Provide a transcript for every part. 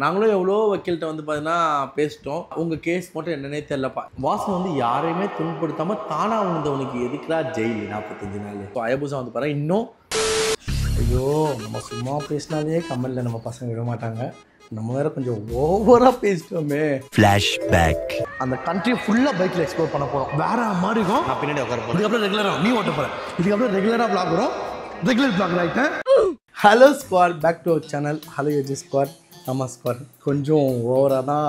நாங்களும் எவ்வளோ வக்கீல்கிட்ட வந்து பார்த்தீங்கன்னா பேசிட்டோம். உங்கள் கேஸ் மட்டும் என்னன்னே தெரியலப்பா. வாசன் வந்து யாரையுமே துன்படுத்தாமல் தானாக வந்தவனுக்கு எதுக்குடா ஜெயில் 45 நாள். ஸோ அயபூசா வந்து பாருங்க இன்னும் ஐயோ நம்ம சும்மா பேசினாலே கம்மலில் நம்ம பசங்க விட மாட்டாங்க. நம்ம வேற கொஞ்சம் ஓவராக பேசிட்டோமே. ஃப்ளாஷ்பேக். அந்த கண்ட்ரியை ஃபுல்லாக பைக்கில் எக்ஸ்ப்ளோர் பண்ண போகிறோம். வேற மாதிரி இருக்கும். நான் பின்னாடி உட்கார போகிறேன். இதுக்கப்புறம் ரெகுலராக நீ ஓட்ட போகிறேன். இதுக்கப்புறம் ரெகுலராக vlog வரும். ரெகுலர் vlog ஆகிட்டேன். Hello squad, back to our channel. Hello AG squad. ஆமாம் ஸ்குவாட், கொஞ்சம் ஓவராக தான்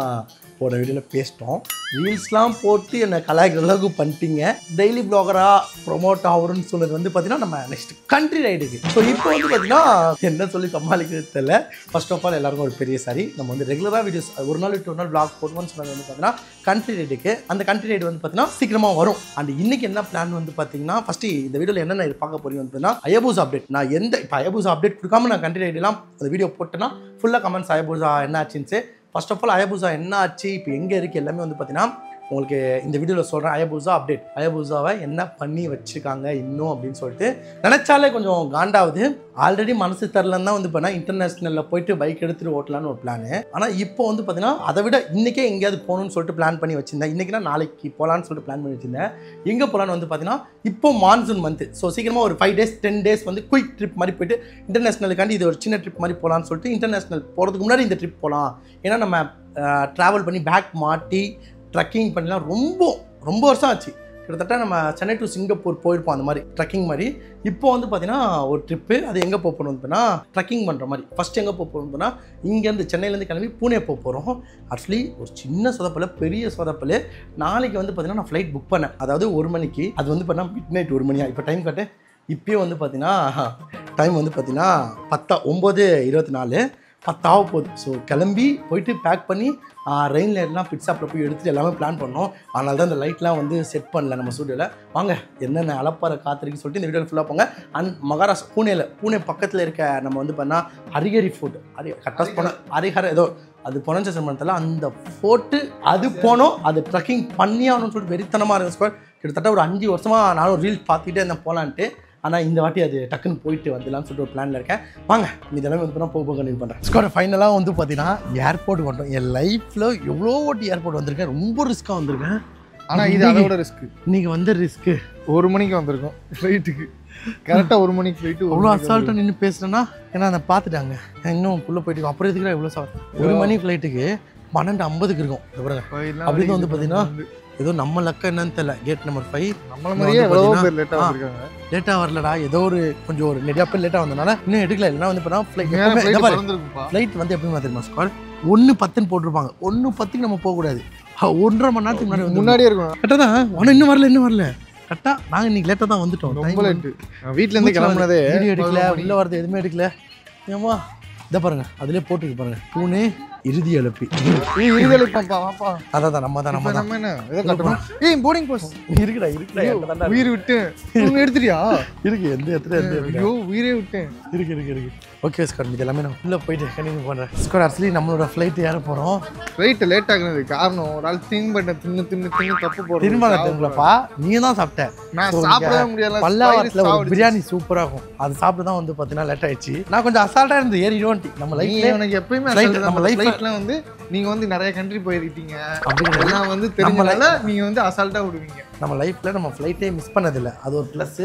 போன வீடியோவில் பேசிட்டோம். ரீல்ஸ்லாம் போட்டு என்னை கலாய்க்கிற அளவுக்கு பண்ணிட்டீங்க. டெய்லி ப்ளாகராக ப்ரொமோட் ஆகும்னு சொன்னது வந்து பார்த்தீங்கன்னா நம்ம நெக்ஸ்ட் கண்ட்ரி ரைடுக்கு. ஸோ இப்போ வந்து பார்த்தீங்கன்னா என்ன சொல்லி சமாளிக்கிறது தெரியல. ஃபர்ஸ்ட் ஆஃப் ஆல் எல்லாருக்கும் ஒரு பெரிய சாரி. நம்ம வந்து ரெகுலராக வீடியோஸ் ஒரு நாள் விட்டு ஒரு நாள் ப்ளாக் போடுவோம்னு சொன்னது வந்து பார்த்தீங்கன்னா கண்ட்ரி ரைடுக்கு. அந்த கண்ட்ரி ரைடு வந்து பார்த்தீங்கன்னா சீக்கிரமாக வரும். அண்ட் இன்னைக்கு என்ன பிளான் வந்து பார்த்தீங்கன்னா ஃபஸ்ட்டு இந்த வீடியோவில் என்னென்ன பார்க்க போறீங்க வந்து பார்த்தீங்கன்னா அயபூசா அப்டேட். நான் இப்போ அயபூசா அப்டேட் கொடுக்காம நான் கண்ட்ரி ரைடுலாம் அந்த வீடியோ போட்டேன்னா ஃபுல்லாக கமெண்ட்ஸ் அயபூசா என்ன ஆச்சுன்னு. ஃபர்ஸ்ட் ஆஃப் ஆல் அயபூசா என்ன ஆச்சு, இப்போ எங்கே இருக்குது எல்லாமே வந்து பார்த்தீங்கன்னா உங்களுக்கு இந்த வீடியோவில் சொல்கிறேன். அயபூசா அப்டேட், அயபூசாவை என்ன பண்ணி வச்சுருக்காங்க இன்னும் அப்படின்னு சொல்லிட்டு நினச்சாலே கொஞ்சம் காண்டாவது. ஆல்ரெடி மனசு தரலன்னு தான் வந்து பார்த்தீங்கன்னா இன்டர்நேஷ்னலில் போயிட்டு பைக் எடுத்துகிட்டு ஓட்டலான்னு ஒரு பிளானு. ஆனால் இப்போ வந்து பார்த்தீங்கன்னா அதை விட இன்றைக்கே எங்கேயாவது போகணுன்னு சொல்லிட்டு பிளான் பண்ணி வச்சுருந்தேன். இன்றைக்கினா நாளைக்கு போகலான்னு சொல்லிட்டு பிளான் பண்ணி வச்சுருந்தேன். எங்கே போகலான்னு வந்து பார்த்தீங்கன்னா இப்போ மான்சூன் மந்த்து. ஸோ சீக்கிரமாக ஒரு 5 days 10 days வந்து குயிக் ட்ரிப் மாதிரி போயிட்டு இன்டர்நேஷ்னலுக்காண்டி இது ஒரு சின்ன ட்ரிப் மாதிரி போகலான்னு சொல்லிட்டு இன்டர்நேஷ்னல் போகிறதுக்கு முன்னாடி இந்த ட்ரிப் போகலாம். ஏன்னா நம்ம ட்ராவல் பண்ணி பேக் மாட்டி ட்ரக்கிங் பண்ணலாம் ரொம்ப வருஷம் ஆச்சு. கிட்டத்தட்ட நம்ம சென்னை டு சிங்கப்பூர் போயிருப்போம் அந்த மாதிரி ட்ரக்கிங் மாதிரி. இப்போ வந்து பார்த்தீங்கன்னா ஒரு ட்ரிப்பு. அது எங்கே போக போகணும் அப்படின்னா ட்ரக்கிங் பண்ணுற மாதிரி. ஃபஸ்ட் எங்கே போக போகணும்னா இங்கேருந்து சென்னையிலேருந்து கிளம்பி பூனே போக போகிறோம். ஆக்சுவலி ஒரு சின்ன சொதப்பல் பெரிய சொதப்பல். நாளைக்கு வந்து பார்த்தீங்கன்னா நான் ஃப்ளைட் புக் பண்ணேன். அதாவது 1 மணிக்கு. அது வந்து பார்த்தீங்கன்னா மிட் நைட் 1 மணியா. இப்போ டைம் காட்டு. இப்போயே வந்து பார்த்தீங்கன்னா டைம் வந்து பார்த்தீங்கன்னா 9:24 10 ஆக போகுது. ஸோ கிளம்பி போயிட்டு பேக் பண்ணி ரெயினில் எல்லாம் பிட்ஸாப்பில் போய் எடுத்துகிட்டு எல்லாமே பிளான் பண்ணோம். அதனால தான் இந்த லைட்லாம் வந்து செட் பண்ணல நம்ம ஸ்டூடியோவில். வாங்க என்னென்ன அலப்பாறை காத்திருக்கு சொல்லிட்டு இந்த வீடியோவில் ஃபுல்லாக போங்க. அண்ட் மகாராஷ்டிரா பூனே பக்கத்தில் இருக்க நம்ம வந்து பண்ணால் ஹரிஹரி ஃபோர்ட் கட்டாஸ் போனோம். ஹரிஹர ஏதோ அது பொனஞ்ச சம்பளத்தில் அந்த ஃபோர்ட்டு அது போனோம். அது ட்ரக்கிங் பண்ணியாகணும்னு சொல்லிட்டு வெறித்தனமாக இருக்கும் ஸ்கொயர். கிட்டத்தட்ட ஒரு 5 வருஷமாக நானும் ரீல்ஸ் பார்த்துக்கிட்டே இருந்தேன் போகலான்ட்டு. ஆனால் இந்த வாட்டி அது டக்குன்னு போயிட்டு வந்துடலான்னு சொல்லிட்டு ஒரு பிளானில் இருக்கேன். வாங்க இதெல்லாம் வந்து போக கண்டினியூ பண்ணுறேன். ஸ்கோர் ஃபைனலாக வந்து பார்த்தீங்கன்னா ஏர்போர்ட் வந்துட்டோம். என் லைஃப்பில் எவ்வளோ வாட்டி ஏர்போர்ட் வந்திருக்கேன். ரொம்ப ரிஸ்க்காக வந்திருக்கேன். ஆனால் இது அதோட ரிஸ்க்கு. இன்றைக்கி வந்து ரிஸ்க்கு 1 மணிக்கு வந்திருக்கோம் ஃப்ளைட்டுக்கு. கரெக்டாக 1 மணிக்கு ஃப்ளைட்டு. அவ்வளோ அசால்ட்டாக நின்று பேசுகிறேன்னா ஏன்னா அதை பார்த்துட்டாங்க. இன்னும் உள்ளே போயிட்டு அப்புறம் எதுக்குலாம் எவ்வளோ 1 மணி ஃப்ளைட்டுக்கு 12:50 இருக்கும். அப்படின்னு வந்து பார்த்தீங்கன்னா ஏதோ நம்ம லக்க என்னன்னு தெரியல. கேட் நம்பர் 5 நம்மள மாதிரியே எவ்வளோ பேர் லேட்டாக வந்திருக்காங்க. லேட்டாக வரலடா, ஏதோ ஒரு கொஞ்சம் ஒரு நிறையா பேர் லேட்டாக வந்தனால இன்னும் எடுக்கல. இல்லைன்னா வந்து ஃப்ளைட் வந்து எப்படி தெரியுமா ஸ்கால் 1:10 போட்டிருப்பாங்க. 1:10 நம்ம போகக்கூடாது. 1.5 மணி நேரத்துக்கு முன்னாடியே இருக்கும். கரெக்டாக தான். ஆனால் இன்னும் வரல கரெக்டாக. நாங்கள் இன்னைக்கு லேட்டாக தான் வந்துட்டோம். ரொம்ப லேட்டு. வீட்டிலேருந்து கிளம்புனதே வீடியோ எடுக்கல, உள்ளே வரது எதுவுமே எடுக்கல. ஏமா இதை பாருங்க, அதிலே போட்டுருக்கு பாருங்க, பூனே இறுதி எழுப்பி. அதான் நம்ம என்ன எதை கட்டணும்? போர்டிங் பாஸ் இருக்குடா உயிர் விட்டு எடுத்துட்டியா? இருக்கு எந்த இடத்துல ஐயோ உயிரே விட்டேன். இருக்கு ஓகே ஸ்கார். இது எல்லாமே நான் உள்ளே போயிட்டு கண்டினியூ பண்ணுறேன். ஸ்கார் ஆக்சுவலி நம்மளோட ஃப்ளைட் ஏற போகிறோம். ஃப்ளைட்டு லேட் ஆகுனது காரணம் ஒரு ஆள் தின்னு தப்பு போடுறது. திரும்ப நீ தான் சாப்பிட்ட. நான் சாப்பிடவே முடியல. பல்லாவரத்தில் ஒரு பிரியாணி சூப்பராக இருக்கும். அது சாப்பிட்டு தான் வந்து பார்த்தீங்கன்னா லேட் ஆயிடுச்சு. நான் கொஞ்சம் அசால்ட்டாக இருந்து ஏறிடுவோம். நம்ம லைஃப்ல எனக்கு எப்பயுமே நம்ம லைஃப்ல வந்து நீங்க வந்து நிறைய கண்ட்ரி போயிருக்கீங்க அப்படின்னா வந்து தெரிஞ்சனால நீங்க வந்து அசால்ட்டா விடுவீங்க. நம்ம லைஃப்ல நம்ம ஃப்ளைட்டே மிஸ் பண்ணதில்லை. அது ஒரு ப்ளஸ்.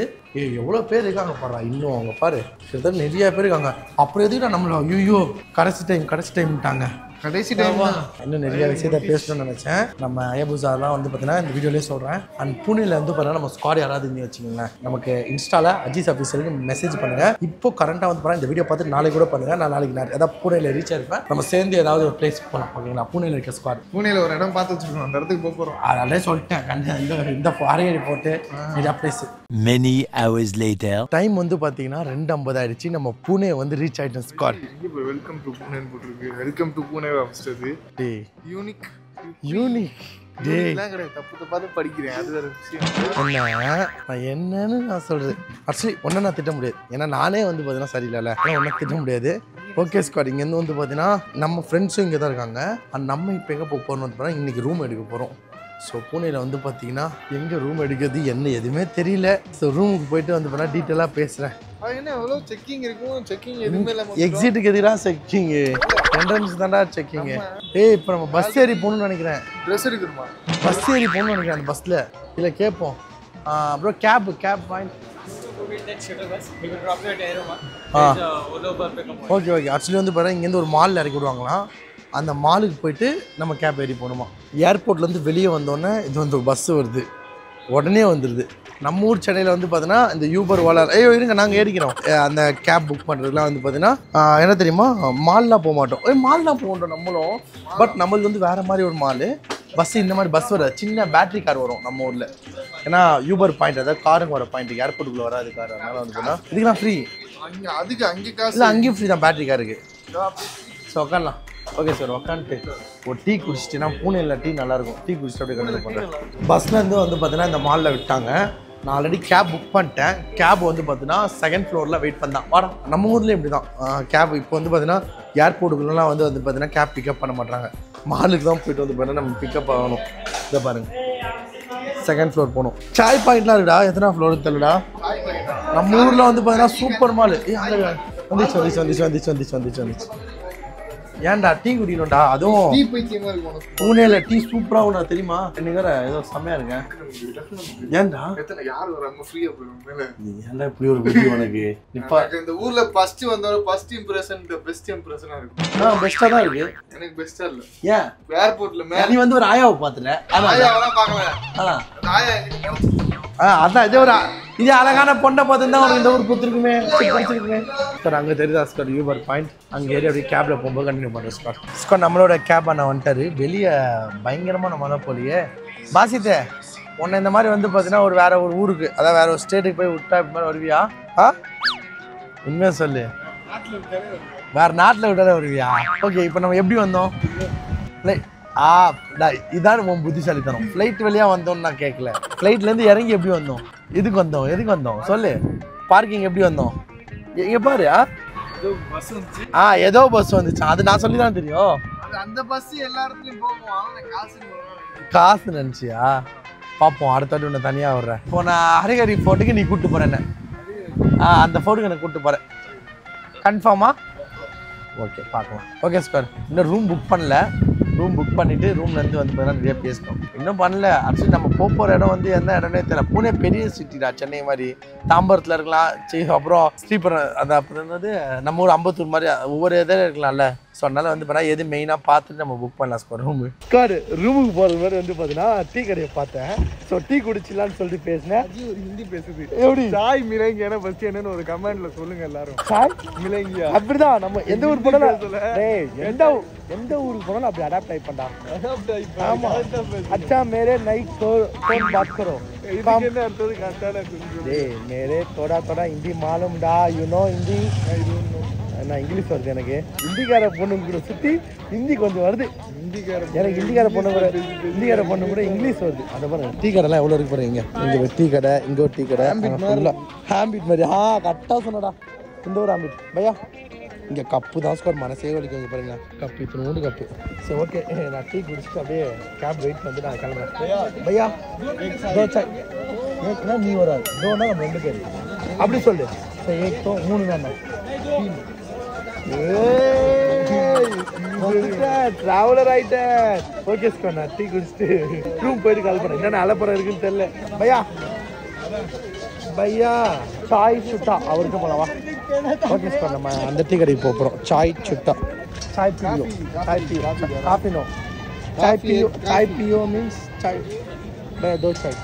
எவ்வளோ பேர் இருக்காங்க பாரு. இன்னும் அவங்க பாரு கிட்டத்தட்ட நிறைய பேர் இருக்காங்க. அப்புறம் எதுக்கு நம்மள ஐயோ கடைசி டைம்ட்டாங்க. கடைசி டைம் இன்னும் நிறைய விஷயத்த பேசணும்னு நினைச்சேன். நம்ம அயபூசாலாம் வந்து பார்த்தீங்கன்னா இந்த வீடியோலேயே சொல்கிறேன். அண்ட் பூனேல வந்து பார்த்தீங்கன்னா நம்ம ஸ்குவாட் யாராவது இருந்து வச்சுக்கோங்களேன். நமக்கு இன்ஸ்டால அஜீஸ் ஆஃபீஸருக்கு மெசேஜ் பண்ணுங்க. இப்போ கரண்டாக வந்து பாருங்க இந்த வீடியோ பார்த்து நாளைக்கு கூட பண்ணுங்க. நான் நாளைக்கு ஏதாவது பூனேல ரீச் ஆயிருப்பேன். நம்ம சேர்ந்து ஏதாவது ஒரு பிளேஸ் போகலாம். ஓகேங்களா? பூனேல இருக்க ஸ்குவாட். பூனேல ஒரு இடம் பார்த்து வச்சுருக்கோம். அந்த இடத்துக்கு போகிறோம். அதே சொல்லிட்டேன். இந்த ஃபாரின் போட்டு நிறையா place. Many hours later. Time வந்து பார்த்தீங்கன்னா 2:50 ஆயிடுச்சு. நம்ம பூனே வந்து ரீச் ஆயிட்டோம் ஸ்குவாட். வெல்கம் டு பூனேன்னு போட்டிருக்கு. Welcome to Pune officer. Unique தப்பு படிக்கிறேன். அது வேற விஷயம். நான் என்னன்னு நான் சொல்றது ஆக்சுவலி ஒன்றை நான் திட்ட முடியாது. ஏன்னா நானே வந்து பார்த்தீங்கன்னா சரியில்லை. ஆனால் ஒன்றை திட்ட முடியாது. Okay squad. இங்கேருந்து வந்து பார்த்தீங்கன்னா நம்ம ஃப்ரெண்ட்ஸும் இங்கே தான் இருக்காங்க. நம்ம இப்போ எங்கே போக போகிறோம்னு வந்து பார்த்தீங்கன்னா இன்றைக்கி ரூம் எடுக்க போகிறோம். ஸோ பூனேயில் வந்து பார்த்தீங்கன்னா எங்கே ரூம் எடுக்கிறது என்ன எதுவுமே தெரியல. ஸோ ரூமுக்கு போயிட்டு வந்து பார்த்தா டீட்டெயிலாக பேசுகிறேன். என்ன எவ்வளோ செக்கிங் இருக்கும், செக்கிங் எதுவுமே இல்லாமல் எக்ஸிட்டுக்கு எதிராக செக்கிங்கு, என்ட்ரன்ஸ் தாண்டா செக்கிங்கு. இப்போ நம்ம பஸ் ஏறி போகணும்னு நினைக்கிறேன். ட்ரெஸ் எடுக்கணுமா? பஸ் ஏறி போகணும்னு நினைக்கிறேன் அந்த பஸ்ஸில். இல்லை கேட்போம். அப்புறம் கேப் பாயிண்ட். ஓகே ஆக்சுவலி வந்து பாருங்கள் இங்கேருந்து ஒரு மாலில் இறக்கி விடுவாங்களாம். அந்த மாலுக்கு போயிட்டு நம்ம கேப் ஏறி போகணுமா. ஏர்போர்ட்லேருந்து வெளியே வந்தோடனே இது வந்து பஸ்ஸு வருது, உடனே வந்துடுது. நம்ம ஊர் சென்னையில் வந்து பார்த்தீங்கன்னா இந்த யூபர் ஓலா இருங்க நாங்கள் ஏறிக்கிறோம். அந்த கேப் புக் பண்ணுறதுலாம் வந்து பார்த்தீங்கன்னா என்ன தெரியுமா, மால்லாம் போக மாட்டோம். மால்லாம் போகணும் நம்மளும். பட் நம்மளுக்கு வந்து வேறு மாதிரி ஒரு மால். பஸ்ஸு இந்த மாதிரி பஸ் வர சின்ன பேட்டரி கார் வரும் நம்ம ஊரில். ஏன்னா யூபர் பாயிண்ட், அதாவது காருங்க வர பாயிண்ட்டு ஏர்போர்ட்டுக்குள்ளே வராது கார். அதனால் வந்து பார்த்தீங்கன்னா இதுக்கெல்லாம் ஃப்ரீ. அங்கே காசு இல்லை, அங்கேயும் ஃப்ரீ தான் பேட்டரி காருக்கு. ஸோ உட்காரலாம். ஓகே சார், உட்காந்துட்டு ஒரு டீ குடிச்சிட்டுனா பூனேயில் டீ நல்லாயிருக்கும். டீ குடிச்சிட்டு அப்படியே கண்டினியூ பண்ணுறேன். பஸ்லேருந்து வந்து பார்த்தீங்கன்னா இந்த மாலில் விட்டாங்க. நான் ஆல்ரெடி கேப் புக் பண்ணிட்டேன். கேப் வந்து பார்த்தீங்கன்னா செகண்ட் ஃப்ளோரில் வெயிட் பண்ணான். வாடா, நம்ம ஊர்லேயும் இப்படி தான் கேப். இப்போ வந்து பார்த்தீங்கன்னா ஏர்போர்ட்டுக்குள்ளலாம் வந்து பார்த்தீங்கன்னா கேப் பிக்கப் பண்ண மாட்டாங்க. மாலுக்கு தான் போய்ட்டு வந்து பார்த்தீங்கன்னா நம்ம பிக்கப் ஆகணும். இதை பாருங்கள், செகண்ட் ஃப்ளோர் போகணும். சாய் பாயிண்ட்லாம் இருக்குடா, எத்தனை ஃப்ளோர் தெரியலடா. நம்ம ஊரில் வந்து பார்த்தீங்கன்னா சூப்பர் மால். வந்துச்சு. ஏன்டா டீ குடிக்கணும்டா, அதுவும் டீ பைத்தியமா இருக்கும். பூனேல டீ சூப்பராக ஒன்றா தெரியுமா. இன்னைக்கு வேற ஏதோ செம்மையா இருங்க. ஏன்டா யார் வராங்க ஃப்ரீயா போயிடும். ஏன்டா இப்படி ஒரு புத்தி உனக்கு? இப்போ இந்த ஊர்ல ஃபர்ஸ்ட் வந்தோட ஃபர்ஸ்ட் இம்ப்ரெஷன் பெஸ்ட் இம்ப்ரெஷனா இருக்கும். பெஸ்ட்டாக தான் இருக்கு. எனக்கு பெஸ்டா இல்லை. ஏன் ஏர்போர்ட்ல நீ வந்து ஒரு ஆயாவை பார்த்துட்ட. ஆயாவெல்லாம் பார்க்கல. ஆயா அதான் இது அழகான பொண்ணை பார்த்துருந்தா உனக்கு இந்த ஊர் கொடுத்துருக்குமே, பிடிச்சிருக்குமே. சார் அங்கே தெரியுதா ஸ்கார் யூபர் பாயிண்ட். அங்கே ஏறி அப்படியே கேபில் போகும்போது கண்டினியூ பண்ணுறேன் ஸ்கார். ஸ்கார் நம்மளோட கேப் அண்ணா வந்துட்டாரு. வெளியே பயங்கரமான மழை போலியே. பாசித்தே, உன்னை இந்த மாதிரி வந்து பார்த்தீங்கன்னா ஒரு வேற ஒரு ஊருக்கு, அதாவது வேற ஒரு ஸ்டேட்டுக்கு போய் விட்டா இப்படி மாதிரி வருவியா? உண்மையாக சொல்லு, வேற நாட்டில் விட்டாலே வருவியா? ஓகே, இப்போ நம்ம எப்படி வந்தோம்? இதான் உன் புத்திசாலித்தனம். ஃப்ளைட் வழியாக வந்தோம்னு நான் கேட்கல. ஃப்ளைட்லேருந்து இறங்கி எப்படி வந்தோம்? எதுக்கு வந்தோம் சொல்லு. பார்க்கிங் எப்படி வந்தோம்? எங்கே பாரு. ஏதோ பஸ் வந்துச்சு, அது நான் சொல்லி தான் தெரியும். அந்த பஸ் எல்லா இடத்துலையும் போகும். காசு நினச்சியா? பார்ப்போம், அடுத்த வாட்டி உன்னை தனியாக விட்றேன். இப்போ நான் ஹரிஹரி ஃபோர்ட்டுக்கு நீ கூப்பிட்டு போகிறேன் என்ன? அந்த ஃபோர்ட்டுக்கு எனக்கு கூப்பிட்டு போகிறேன். கன்ஃபார்மா? ஓகே, பார்க்கலாம். ஓகே ஸ்கொயர், இன்னும் ரூம் புக் பண்ணல. ரூம் புக் பண்ணிவிட்டு ரூம்லேருந்து வந்து பார்த்தீங்கன்னா நிறைய பேசணும். இன்னும் பண்ணல. ஆக்சுவலி நம்ம போகிற இடம் வந்து என்ன இடம்னே தெரியல. பூனே பெரிய சிட்டிடா, சென்னை மாதிரி. தாம்பரத்தில் இருக்கலாம், அப்புறம் ஸ்ரீபுரம், அது அப்புறம் என்னது நம்ம ஊர் அம்பத்தூர் மாதிரி ஒவ்வொரு இதில் இருக்கலாம்ல. ஸோ அதனால் வந்து பார்த்தா எது மெயினாக பார்த்துட்டு நம்ம புக் பண்ணலாம் ஸ்கோர் ரூமு. ஸ்கோர் ரூமுக்கு போகிறது மாதிரி வந்து பார்த்தீங்கன்னா டீ கடையை பார்த்தேன். ஸோ டீ குடிச்சிடலான்னு சொல்லிட்டு பேசினேன். ஒரு ஹிந்தி பேசுது. எப்படி சாய் மிலங்கியான ஃபர்ஸ்ட் என்னன்னு ஒரு கமெண்ட்ல சொல்லுங்க எல்லாரும். சாய் மிலங்கியா அப்படிதான். நம்ம எந்த ஊர் போனாலும் எந்த ஊருக்கு போனாலும் அப்படி அடாப்ட் ஆகி பண்ணா. ஆமா, अच्छा मेरे नई फोन बात करो. என்ன அர்த்தம் கரெக்டான मेरे थोड़ा हिंदी मालूम डा, यू नो हिंदी. நான் இங்கிலீஷ் வருது எனக்கு. ஹிந்திக்கார பொண்ணு கூட சுற்றி ஹிந்தி கொஞ்சம் வருது. எனக்கு ஹிந்திக்கார பொண்ணு கூட இங்கிலீஷ் வருது. அதை பாருங்க, டீ கடைலாம் எவ்வளோ இருக்கு பாருங்க. இங்கே ஒரு டீ கடை, இங்கே ஒரு டீ கடை. ஹேம்பிட் மாதிரி. கரெக்டாக சொன்னடா. இந்த ஒரு ஹேம்பிட் பையா. இங்கே கப்பு தான் ஸ்கோர், மனசே வலிக்கும் பாருங்க. கப்பு இத்தனோண்டு கப்பு. சரி ஓகே, நான் டீ குடிச்சிட்டு அப்படியே கேப் வெயிட் வந்து நான் கிளம்புறேன். பையா ஏன்னா நீ வராது, டோனா நம்ம 2 பேர் அப்படி சொல்லு. சரி, ஏக்கோ 3 தானே. டிராவலர் ஆயிட்டேன். ஓகே ஸ்கோர், நான் டீ குடிச்சிட்டு ரூம் போயிட்டு கால் பண்ணேன். என்னென்ன அலப்பறம் இருக்குன்னு தெரியல. பையா சாய் சுட்டா அவருக்கு போலவா. ஓகே ஸ்கோர், நம்ம அந்த டீ கடைக்கு போகிறோம். சாய் சுட்டா, சாய் பியோ, காஃபி நோ, சாய் பியோ மீன்ஸ் சாய் தோ சாய்.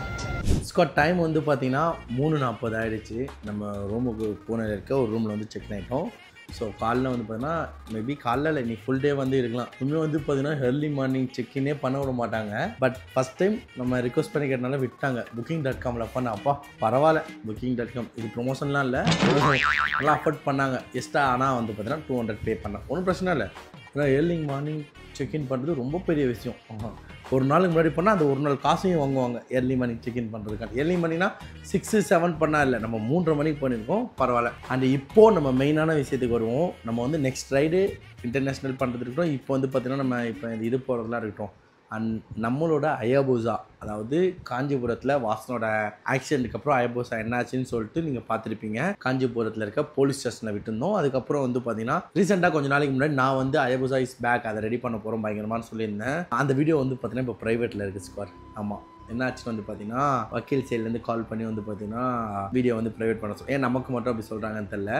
ஸ்காட் டைம் வந்து பார்த்தீங்கன்னா 3:40 ஆகிடுச்சு. நம்ம ரூமுக்கு பூனேல இருக்க ஒரு ரூமில் வந்து செக் ஆகிட்டோம். ஸோ காலைல வந்து பார்த்தீங்கன்னா மேபி காலைல இல்லை, இன்னைக்கு ஃபுல் டே வந்து இருக்கலாம். இன்னும் வந்து பார்த்தீங்கன்னா ஏர்லி மார்னிங் செக்இனே பண்ண விட மாட்டாங்க. பட் ஃபஸ்ட் டைம் நம்ம ரிக்வஸ்ட் பண்ணி கேட்டனால விட்டாங்க. Booking.comல பண்ண அப்பா பரவாயில்ல. Booking.com இது ப்ரொமோஷன்லாம் இல்லை, நல்லா அஃபோர்ட் பண்ணாங்க. எக்ஸ்ட்ரா ஆனால் வந்து பார்த்தீங்கன்னா 200 பே பண்ணேன். ஒன்றும் பிரச்சனை இல்லை. ஏன்னா ஏர்லி மார்னிங் செக்இன் பண்ணுறது ரொம்ப பெரிய விஷயம். ஒரு நாளுக்கு முன்னாடி பண்ணால் அந்த ஒரு நாள் காசையும் வாங்குவாங்க ஏர்லி மார்னிங் செக்இன் பண்ணுறதுக்கான. ஏர்லி மார்னிங்னா 6-7 பண்ணால் இல்லை, நம்ம 3:30 மணிக்கு பண்ணியிருக்கோம். பரவாயில்ல. அண்ட் இப்போது நம்ம மெயினான விஷயத்துக்கு வருவோம். நம்ம வந்து நெக்ஸ்ட் ஃப்ரைடே இன்டர்நேஷ்னல் பண்ணுறது இருக்கட்டும். இப்போ வந்து பார்த்திங்கன்னா நம்ம இப்போ இது போகிறதுலாம் இருக்கட்டும். அண்ட் நம்மளோட அயபூசா, அதாவது காஞ்சிபுரத்தில் வாசனோட ஆக்சிடென்ட்டுக்கு அப்புறம் அயபூசா என்னாச்சுன்னு சொல்லிட்டு நீங்கள் பார்த்துருப்பீங்க. காஞ்சிபுரத்தில் இருக்க போலீஸ் ஸ்டேஷனில் விட்டுருந்தோம். அதுக்கப்புறம் வந்து பார்த்தீங்கன்னா ரீசெண்டாக கொஞ்சம் நாளைக்கு முன்னாடி நான் வந்து அயபூசா இஸ் பேக், அதை ரெடி பண்ண போகிறோம் பயங்கரமானு சொல்லியிருந்தேன். அந்த வீடியோ வந்து பார்த்தீங்கன்னா இப்போ ப்ரைவேட்டில் இருக்குது ஸ்குவாட். ஆமாம், என்னாச்சுன்னு வந்து பார்த்தீங்கன்னா வக்கீல் சைட்லேருந்து கால் பண்ணி வந்து பார்த்தீங்கன்னா வீடியோ வந்து ப்ரைவேட் பண்ண ஏன் நமக்கு மட்டும் அப்படி சொல்கிறாங்கன்னு தெரியல.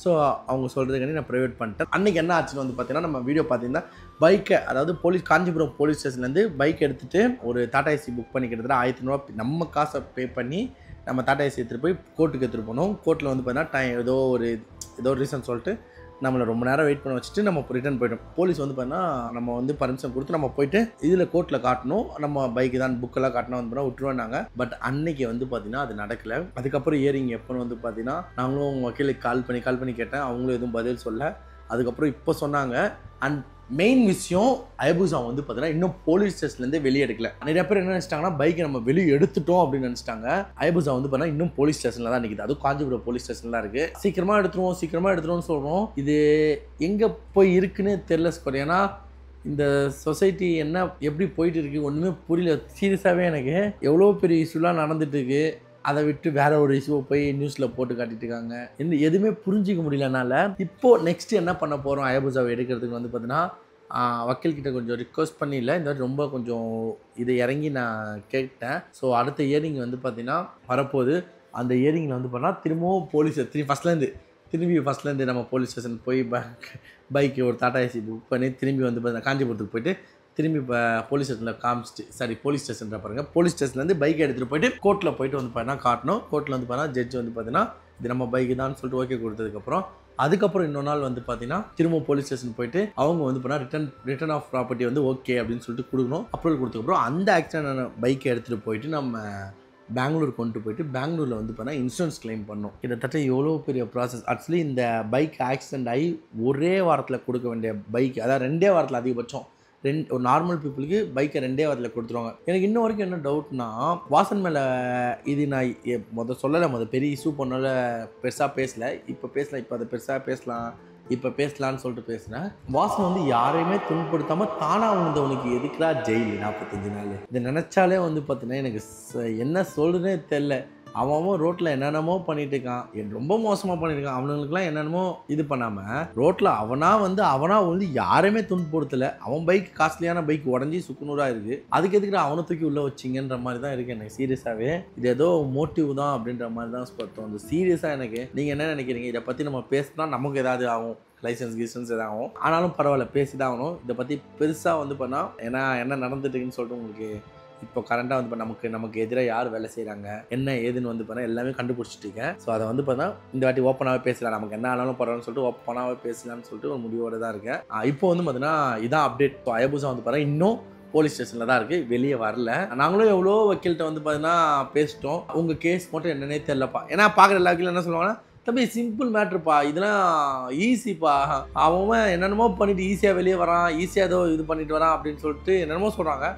ஸோ அவங்க சொல்கிறதுக்காண்டி நான் ப்ரைவேட் பண்ணிட்டேன். அன்றைக்கி என்ன ஆச்சுன்னு வந்து பார்த்தீங்கன்னா நம்ம வீடியோ பார்த்தீங்கன்னா பைக்கை, அதாவது காஞ்சிபுரம் போலீஸ் ஸ்டேஷன்லேருந்து பைக் எடுத்துகிட்டு ஒரு டாடா ஏசி புக் பண்ணி கிட்டத்தட்ட 1500 ரூபா நம்ம காசை பே பண்ணி நம்ம டாடா ஏசி எடுத்துகிட்டு போய் கோர்ட்டுக்கு எடுத்துகிட்டு போனோம். கோர்ட்டில் வந்து பார்த்தீங்கன்னா ஏதோ ஒரு ரீசன் சொல்லிட்டு நம்மளை ரொம்ப நேரம் வெயிட் பண்ண வச்சுட்டு நம்ம ரிட்டர்ன் போய்ட்டோம். போலீஸ் வந்து பார்த்தீங்கன்னா நம்ம வந்து பர்மிஷன் கொடுத்து நம்ம போயிட்டு இதில் கோர்ட்டில் காட்டணும், நம்ம பைக்கு தான் புக்கெல்லாம் காட்டினா வந்து விட்டுருவாங்க. பட் அன்னைக்கு வந்து பார்த்தீங்கன்னா அது நடக்கலை. அதுக்கப்புறம் இயரிங் எப்போன்னு வந்து பார்த்தீங்கன்னா நாங்களும் வக்கீலுக்கு கால் பண்ணி கேட்டேன். அவங்களும் எதுவும் பதில் சொல்ல. அதுக்கப்புறம் இப்போ சொன்னாங்க. அண்ட் மெயின் விஷயம் அயபூசா வந்து பார்த்தீங்கன்னா இன்னும் போலீஸ் ஸ்டேஷன்லேருந்து வெளியே எடுக்கல. நிறைய பேர் என்ன நினச்சிட்டாங்கன்னா பைக்கை நம்ம வெளியே எடுத்துட்டோம் அப்படின்னு நினச்சிட்டாங்க. அயபூசா வந்து பார்த்தீங்கன்னா இன்னும் போலீஸ் ஸ்டேஷனில் தான் நிற்கிது. அதுவும் காஞ்சிபுரம் போலீஸ் ஸ்டேஷனில் தான் இருக்குது. சீக்கிரமாக எடுத்துருவோம்னு சொல்கிறோம். இது எங்கே போய் இருக்குன்னு தெரியல ஸ்கோர். ஏன்னா இந்த சொசைட்டி எப்படி போயிட்டு இருக்கு ஒன்றுமே புரியல. சீரியஸாகவே எனக்கு எவ்வளோ பெரிய இஷ்யூலாம் நடந்துட்டு இருக்கு, அதை விட்டு வேற ஒரு இஷ்யூவை போய் நியூஸில் போட்டு காட்டிட்டு இருக்காங்க. எதுவுமே புரிஞ்சிக்க முடியலனால இப்போது நெக்ஸ்ட் என்ன பண்ண போகிறோம் அயபூசாவை எடுக்கிறதுக்கு வந்து பார்த்தீங்கன்னா வக்கீல்கிட்ட கொஞ்சம் ரிக்வஸ்ட் பண்ணிடல. இந்த மாதிரி ரொம்ப கொஞ்சம் இதை இறங்கி நான் கேட்டேன். ஸோ அடுத்த இயரிங் வந்து பார்த்தீங்கன்னா வரப்போகுது. அந்த இயரிங்கில் வந்து பார்த்தீங்கன்னா திரும்பவும் போலீஸை ஃபஸ்ட்லேருந்து நம்ம போலீஸ் ஸ்டேஷன் போய் பைக்கு ஒரு டாடா ஏசி புக் பண்ணி திரும்பி வந்து பார்த்தீங்கன்னா காஞ்சிபுரத்துக்கு போயிட்டு திரும்பி இப்போ போலீஸ் ஸ்டேஷனில் போலீஸ் ஸ்டேஷன் பாருங்கள். போலீஸ் ஸ்டேஷன்லேருந்து பைக்கை எடுத்துகிட்டு போயிட்டு கோர்ட்டில் போயிட்டு வந்து பார்த்தீங்கன்னா காட்டணும். கோர்ட்டில் வந்து பார்த்தீங்கன்னா ஜட்ஜ் வந்து பார்த்தீங்கன்னா இது நம்ம பைக்கு தான் சொல்லிட்டு ஓகே கொடுத்ததுக்கப்புறம் அதுக்கப்புறம் இன்னொரு நாள் வந்து பார்த்தீங்கன்னா திரும்ப போலீஸ் ஸ்டேஷன் போயிட்டு அவங்க வந்து பார்த்தீங்கன்னா ரிட்டர்ன் ஆஃப் ப்ராப்பர்ட்டி வந்து ஓகே அப்படின்னு சொல்லிட்டு கொடுக்கணும். அப்ரூவல் கொடுத்ததுக்கப்புறம் அந்த ஆக்சிடென்ட் பைக்கை எடுத்துகிட்டு போயிட்டு நம்ம பெங்களூர் கொண்டு போயிட்டு பெங்களூரில் வந்து பார்த்தீங்கன்னா இன்சூரன்ஸ் கிளைம் பண்ணோம். கிட்டத்தட்ட எவ்வளோ பெரிய ப்ராசஸ். ஆக்சுவலி இந்த பைக் ஆக்சிடென்ட் ஆகி ஒரே வாரத்தில் கொடுக்க வேண்டிய பைக், அதாவது 2 வாரத்தில் அதிகபட்சம் ஒரு நார்மல் பீப்புளுக்கு பைக்கை 2 வாரத்தில் கொடுத்துருவாங்க. எனக்கு இன்ன வரைக்கும் என்ன டவுட்னா வாசன் மேலே இது நான் சொல்லலை பெரிய இஷ்யூ பண்ணால பெருசாக பேசலை. இப்போ அதை பெருசாக பேசலான்னு சொல்லிட்டு பேசுகிறேன். வாசன் வந்து யாரையுமே துன்படுத்தாமல் தானாக வந்தவனுக்கு எதுக்குடா ஜெயில் 45 நாள்? இதை நினச்சாலே வந்து பார்த்தீங்கன்னா எனக்கு என்ன சொல்கிறதுனே தெரில. அவன் ரோட்டில் என்னென்னமோ பண்ணிட்டு இருக்கான், ரொம்ப மோசமாக பண்ணியிருக்கான். அவனுங்களுக்குலாம் என்னென்னமோ இது பண்ணாமல் ரோட்டில் அவனாக வந்து யாரையுமே துன்புறுத்தலை. அவன் பைக் காஸ்ட்லியான பைக் உடஞ்சி சுக்குநூறாக இருக்குது. அதுக்கு எதுக்கு அவனை தூக்கி உள்ளே வச்சிங்கன்ற மாதிரி தான் இருக்குது எனக்கு சீரியஸாகவே. இது ஏதோ மோட்டிவ் தான் அப்படின்ற மாதிரி தான் பார்த்தோம். சீரியஸாக எனக்கு நீங்கள் என்ன நினைக்கிறீங்க? இதை பற்றி நம்ம பேசினா நமக்கு ஏதாவது ஆகும், லைசன்ஸ் எதாவது ஆகும். ஆனாலும் பரவாயில்ல, பேசி தான் ஆகணும். இதை பற்றி பெருசாக வந்து பண்ணால் ஏன்னா என்ன நடந்துட்டுருக்குன்னு சொல்லிட்டு உங்களுக்கு இப்போ கரண்டாக வந்து நமக்கு எதிராக யார் வேலை செய்கிறாங்க என்ன ஏதுன்னு வந்து பார்த்தா எல்லாமே கண்டுபிடிச்சிட்ருக்கேன். ஸோ அதை வந்து பார்த்தா இந்த வாட்டி ஓப்பனாகவே பேசலாம், நமக்கு என்ன ஆனாலும் பரவாயில்லன்னு சொல்லிட்டு ஓப்பனாகவே பேசலான்னு சொல்லிட்டு ஒரு முடிவோடு தான் இருக்கேன். இப்போ வந்து பார்த்தீங்கன்னா இதான் அப்டேட். ஸோ அயபூசா வந்து பார்த்தா இன்னும் போலீஸ் ஸ்டேஷனில் தான் இருக்குது, வெளியே வரல. நாங்களும் எவ்வளோ வக்கீல்கிட்ட வந்து பார்த்தீங்கன்னா பேசிட்டோம். உங்கள் கேஸ் மட்டும் என்னன்னே தெரிலப்பா. ஏன்னா பார்க்குற எல்லா வக்கீலும் என்ன சொல்லுவாங்கன்னா, தம்பி சிம்பிள் மேட்ருப்பா, இதெல்லாம் ஈஸிப்பா, அவன் என்னென்னமோ பண்ணிட்டு ஈஸியாக வெளியே வரான், ஈஸியாக ஏதோ இது பண்ணிட்டு வரான் அப்படின்னு சொல்லிட்டு என்னென்னமோ சொல்கிறாங்க.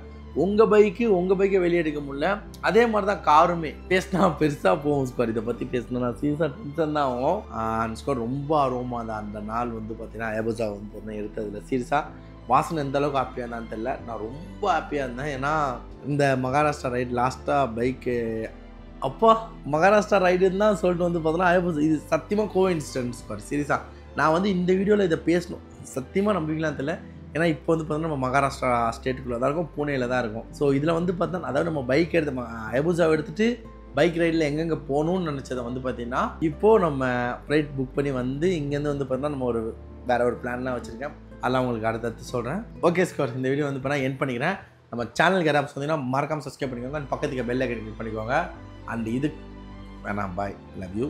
உங்கள் பைக்கை வெளியே எடுக்க முடியல. அதே மாதிரி தான் காருமே. பேசினா பெருசாக போகும் ஸ்கோர். இதை பற்றி பேசினா சீரியஸாக டென்ஷன் தான் ஆகும். ஸ்கோர் ரொம்ப ஆர்வமாக தான் அந்த நாள் வந்து பார்த்தீங்கன்னா அயபூசா வந்து எடுத்ததில் சீரியஸாக வாசனை எந்த அளவுக்கு ஹாப்பியாக இருந்தான்னு தெரியல. நான் ரொம்ப ஹாப்பியாக இருந்தேன். ஏன்னா இந்த மகாராஷ்டிரா ரைடு லாஸ்ட்டாக பைக்கு மகாராஷ்டிரா ரைடுன்னு தான் சொல்லிட்டு வந்து பார்த்தோன்னா அயபூசா இது சத்தியமாக கோஇன்சிடென்ஸ் ஸ்கோர். சீரியஸாக நான் வந்து இந்த வீடியோவில் இதை பேசணும், சத்தியமாக நம்பிக்கலாம் தெரியல. ஏன்னா இப்போ வந்து பார்த்தோன்னா நம்ம மகாராஷ்டிரா ஸ்டேட்டுக்குள்ளே தான் இருக்கும், புனேயில் தான் இருக்கும். ஸோ இதில் வந்து பார்த்தா அதாவது நம்ம பைக் அயபூசாவை எடுத்துகிட்டு பைக் ரைடில் எங்கெங்கே போகணும்னு நினச்சதை வந்து பார்த்திங்கன்னா இப்போது நம்ம ஃப்ளைட் புக் பண்ணி வந்து இங்கேருந்து வந்து பார்த்தா நம்ம வேறு ஒரு பிளான்லாம் வச்சுருக்கேன். அதெல்லாம் உங்களுக்கு அடுத்தடுத்து சொல்கிறேன். ஓகே ஸ்கோர், இந்த வீடியோ வந்து பார்த்தா எண்ட் பண்ணிக்கிறேன். நம்ம சேனலுக்கு யாராவது சொன்னீங்கன்னா மறக்காமல் சப்ஸ்கிரைப் பண்ணிக்கோங்க. அண்ட் பக்கத்துக்கு பெல் ஐக்கன் கிளிக் பண்ணிக்கோங்க. அண்ட் இது வேணாம், பாய், லவ் யூ.